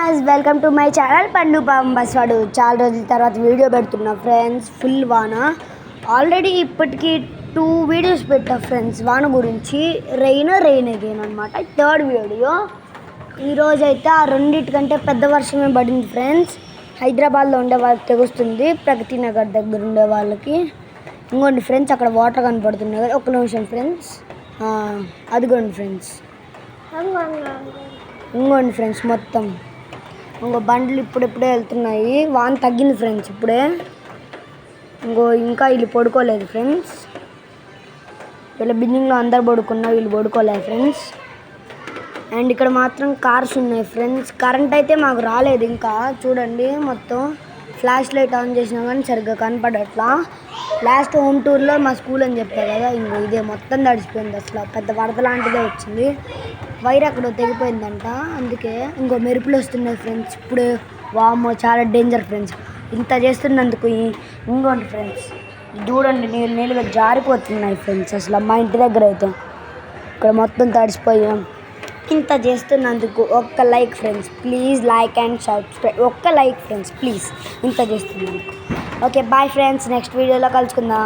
Guys, welcome to my channel పండు బస్వాడు. చాలా రోజుల తర్వాత వీడియో పెడుతున్నా ఫ్రెండ్స్. ఫుల్ వాన. ఆల్రెడీ ఇప్పటికి 2 వీడియోస్ పెట్టా ఫ్రెండ్స్ వాన గురించి. రెయిన్ అగైన్ అనమాట. Third video. ఈరోజు అయితే ఆ రెండింటికంటే పెద్ద వర్షమే పడింది ఫ్రెండ్స్. హైదరాబాద్లో ఉండే వాళ్ళకి తెలుస్తుంది, ప్రగతి నగర్ దగ్గర ఉండే వాళ్ళకి. ఇంకోండి ఫ్రెండ్స్, అక్కడ వాటర్ కనపడుతున్నాయి కదా. ఒక్క నిమిషం ఫ్రెండ్స్, అదిగోండి ఫ్రెండ్స్. ఇంకోండి ఫ్రెండ్స్, మొత్తం ఇంకో బండ్లు ఇప్పుడిప్పుడే వెళ్తున్నాయి. వాన తగ్గింది ఫ్రెండ్స్ ఇప్పుడే. ఇంకా వీళ్ళు పడుకోలేదు ఫ్రెండ్స్. వీళ్ళ బిల్డింగ్లో అందరు పడుకున్నారు, వీళ్ళు పడుకోలేదు ఫ్రెండ్స్. అండ్ ఇక్కడ మాత్రం కార్స్ ఉన్నాయి ఫ్రెండ్స్. కరెంట్ అయితే మాకు రాలేదు ఇంకా. చూడండి, మొత్తం ఫ్లాష్ లైట్ ఆన్ చేసినా కానీ సరిగ్గా కనపడట్లా. లాస్ట్ హోమ్ టూర్లో మా స్కూల్ అని చెప్పారు కదా, ఇదే మొత్తం తడిసిపోయింది. అసలు పెద్ద వరద లాంటిదే వచ్చింది. వైర్ అక్కడ తెగిపోయిందంట, అందుకే మెరుపులు వస్తున్నాయి ఫ్రెండ్స్ ఇప్పుడే. వామ్మో, చాలా డేంజర్ ఫ్రెండ్స్ ఇంత చేస్తున్నందుకు. ఇంకోండి ఫ్రెండ్స్, చూడండి, నీళ్ళుగా జారిపోతున్నాయి ఫ్రెండ్స్. అసలు మా ఇంటి దగ్గర అయితే ఇక్కడ మొత్తం తడిసిపోయాం. ఇంత చేస్తున్నందుకు ఒక్క like friends please, like and subscribe. ఒక్క లైక్ ఫ్రెండ్స్ ప్లీజ్, ఇంత చేస్తున్నందుకు. ఓకే, బాయ్ ఫ్రెండ్స్, నెక్స్ట్ వీడియోలో కలుసుకుందాం.